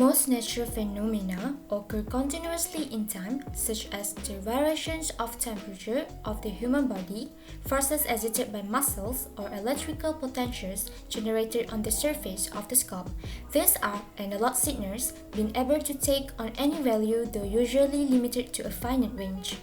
Most natural phenomena occur continuously in time, such as the variations of temperature of the human body, forces exerted by muscles, or electrical potentials generated on the surface of the scalp. These are analog signals, being able to take on any value, though usually limited to a finite range.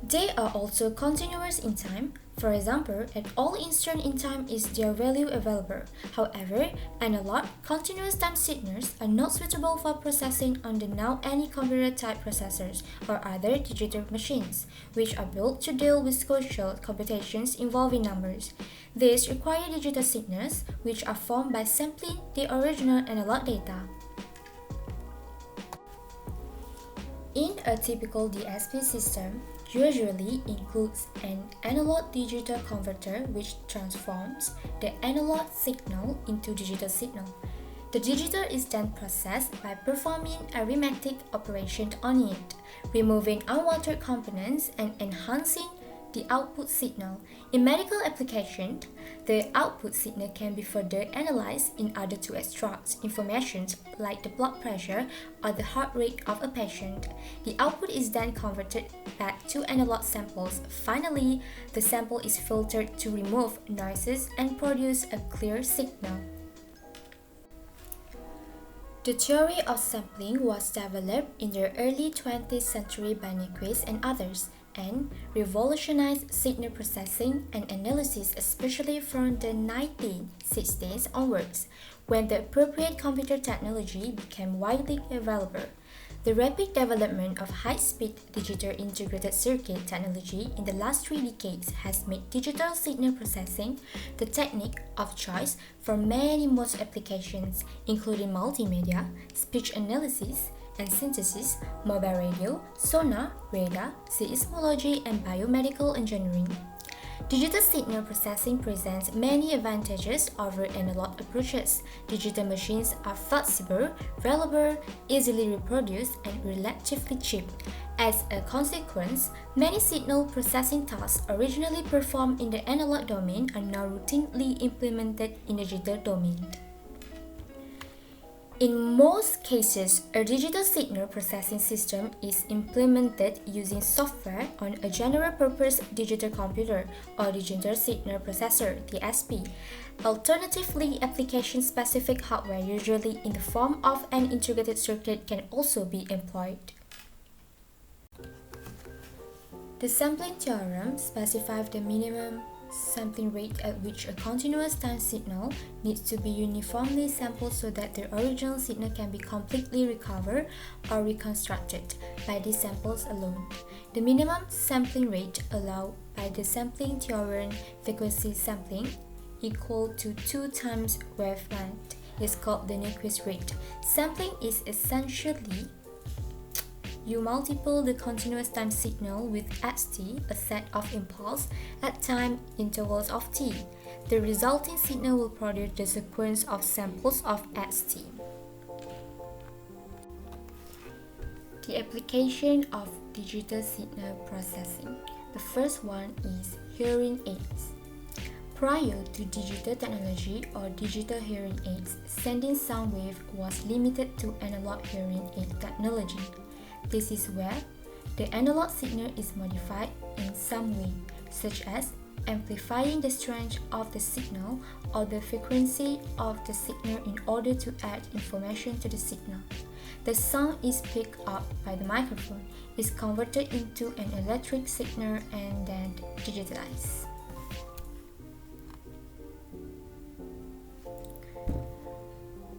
They are also continuous in time. For example, at all instant in time is their value available. However, analog, continuous time signals are not suitable for processing on the now any computer-type processors or other digital machines, which are built to deal with social computations involving numbers. These require digital signals, which are formed by sampling the original analog data. In a typical DSP system, usually includes an analog-digital converter which transforms the analog signal into digital signal. The digital is then processed by performing arithmetic operations on it, removing unwanted components and enhancing the output signal. In medical applications, the output signal can be further analyzed in order to extract information like the blood pressure or the heart rate of a patient. The output is then converted back to analog samples. Finally, the sample is filtered to remove noises and produce a clear signal. The theory of sampling was developed in the early 20th century by Nyquist and others, and revolutionized signal processing and analysis, especially from the 1960s onwards, when the appropriate computer technology became widely available. The rapid development of high-speed digital integrated circuit technology in the last 3 decades has made digital signal processing the technique of choice for many most applications, including multimedia, speech analysis and synthesis, mobile radio, sonar, radar, seismology, and biomedical engineering. Digital signal processing presents many advantages over analog approaches. Digital machines are flexible, reliable, easily reproduced, and relatively cheap. As a consequence, many signal processing tasks originally performed in the analog domain are now routinely implemented in the digital domain. In most cases, a digital signal processing system is implemented using software on a general-purpose digital computer or digital signal processor (DSP). Alternatively, application-specific hardware, usually in the form of an integrated circuit, can also be employed. The sampling theorem specifies the minimum sampling rate at which a continuous time signal needs to be uniformly sampled so that the original signal can be completely recovered or reconstructed by these samples alone. The minimum sampling rate allowed by the sampling theorem, frequency sampling, equal to 2 times wavelength, is called the Nyquist rate. Sampling is essentially you multiply the continuous time signal with xt, a set of impulse, at time intervals of t. The resulting signal will produce the sequence of samples of xt. The application of digital signal processing. The first one is hearing aids. Prior to digital technology or digital hearing aids, sending sound wave was limited to analog hearing aid technology. This is where the analog signal is modified in some way, such as amplifying the strength of the signal or the frequency of the signal in order to add information to the signal. The sound is picked up by the microphone, is converted into an electric signal, and then digitalized.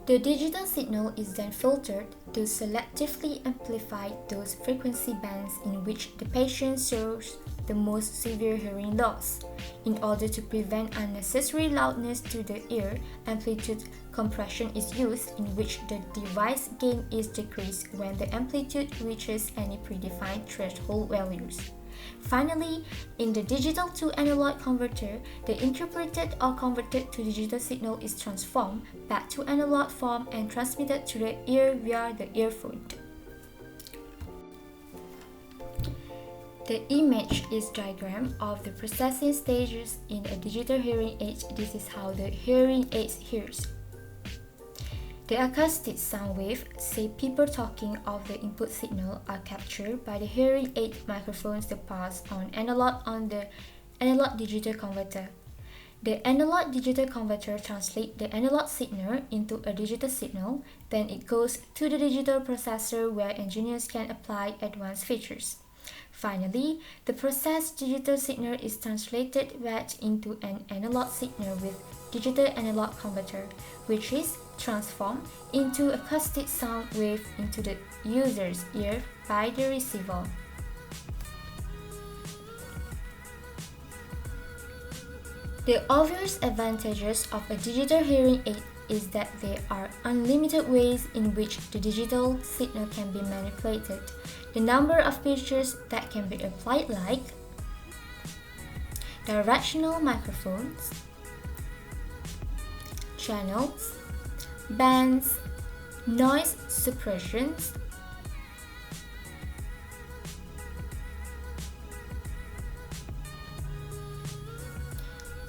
The digital signal is then filtered to selectively amplify those frequency bands in which the patient suffers the most severe hearing loss. In order to prevent unnecessary loudness to the ear, amplitude compression is used, in which the device gain is decreased when the amplitude reaches any predefined threshold values. Finally, in the digital to analog converter, the interpreted or converted to digital signal is transformed back to analog form and transmitted to the ear via the earphone. The image is diagram of the processing stages in a digital hearing aid. This is how the hearing aid hears. The acoustic sound waves, say people talking, of the input signal are captured by the hearing aid microphones that pass on the analog digital converter. The analog digital converter translates the analog signal into a digital signal, then it goes to the digital processor where engineers can apply advanced features. Finally, the processed digital signal is translated back into an analog signal with digital analog converter, which is transformed into acoustic sound wave into the user's ear by the receiver. The obvious advantages of a digital hearing aid is that there are unlimited ways in which the digital signal can be manipulated. The number of features that can be applied, like directional microphones, channels, bands, noise suppressions,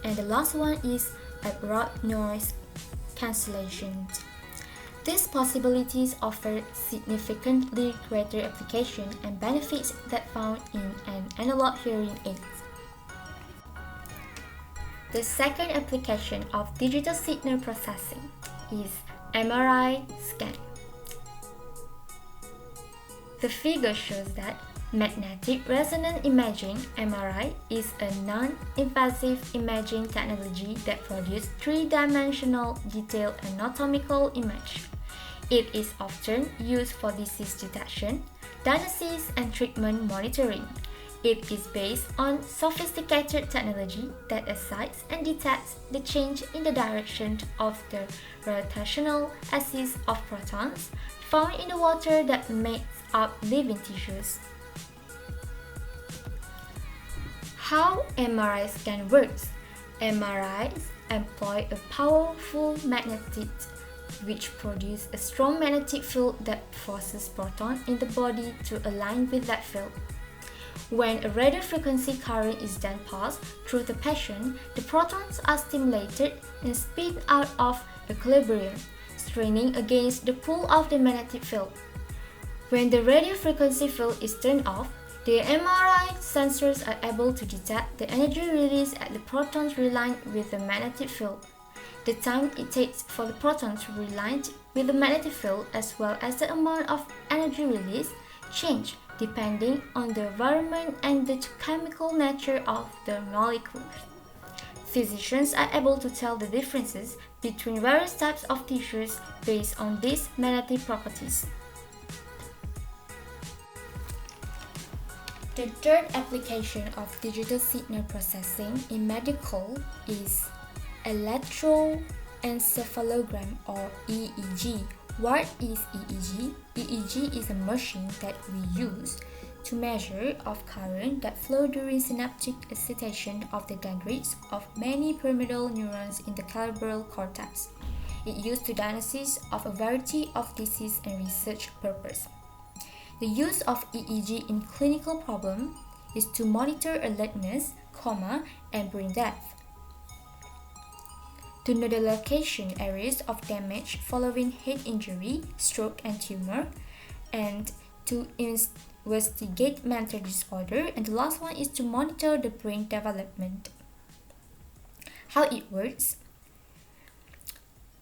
and the last one is abrupt noise cancellation. These possibilities offer significantly greater application and benefits than found in an analog hearing aid. The second application of digital signal processing is Mri Scan. The figure shows that magnetic resonance imaging (MRI) is a non-invasive imaging technology that produces three-dimensional detailed anatomical image. It is often used for disease detection, diagnosis, and treatment monitoring. It is based on sophisticated technology that assigns and detects the change in the direction of the rotational axis of protons found in the water that makes up living tissues. How MRI scan works? MRIs employ a powerful magnetic which produces a strong magnetic field that forces protons in the body to align with that field. When a radio frequency current is then passed through the patient, the protons are stimulated and spin out of equilibrium, straining against the pull of the magnetic field. When the radio frequency field is turned off, the MRI sensors are able to detect the energy release as the protons realign with the magnetic field. The time it takes for the protons to realign with the magnetic field as well as the amount of energy release change depending on the environment and the chemical nature of the molecules. Physicians are able to tell the differences between various types of tissues based on these magnetic properties. The third application of digital signal processing in medical is Electro Encephalogram or EEG. What is EEG? EEG is a machine that we use to measure of current that flow during synaptic excitation of the dendrites of many pyramidal neurons in the cerebral cortex. It used to diagnosis of a variety of disease and research purpose. The use of EEG in clinical problem is to monitor alertness, coma, and brain death. To know the location areas of damage following head injury, stroke, and tumor, and to investigate mental disorder, and the last one is to monitor the brain development. How it works?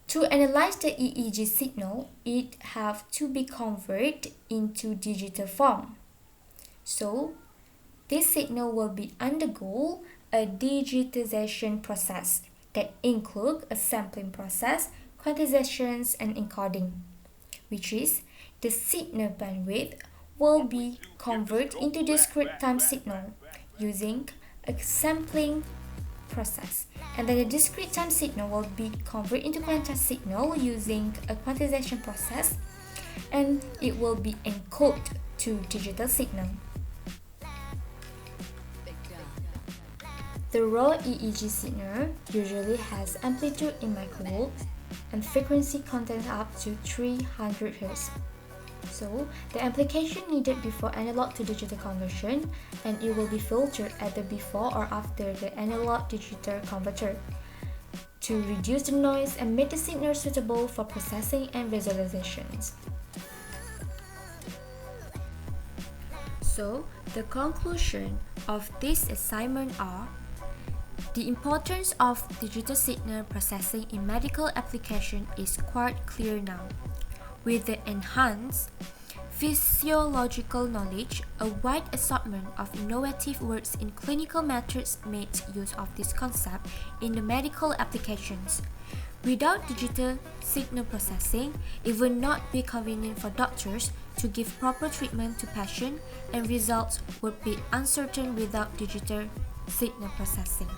To analyze the EEG signal, it have to be converted into digital form. So, this signal will be undergo a digitization process that include a sampling process, quantizations, and encoding, which is the signal bandwidth will be converted into discrete time signal using a sampling process, and then the discrete time signal will be converted into quantized signal using a quantization process, and it will be encoded to digital signal. The raw EEG signal usually has amplitude in microvolts and frequency content up to 300 Hz. So, the application needed before analog to digital conversion, and it will be filtered either before or after the analog digital converter. to reduce the noise and make the signal suitable for processing and visualizations. So, the conclusion of this assignment are: the importance of digital signal processing in medical application is quite clear now. With the enhanced physiological knowledge, a wide assortment of innovative works in clinical methods made use of this concept in the medical applications. Without digital signal processing, it would not be convenient for doctors to give proper treatment to patients, and results would be uncertain without digital signal processing.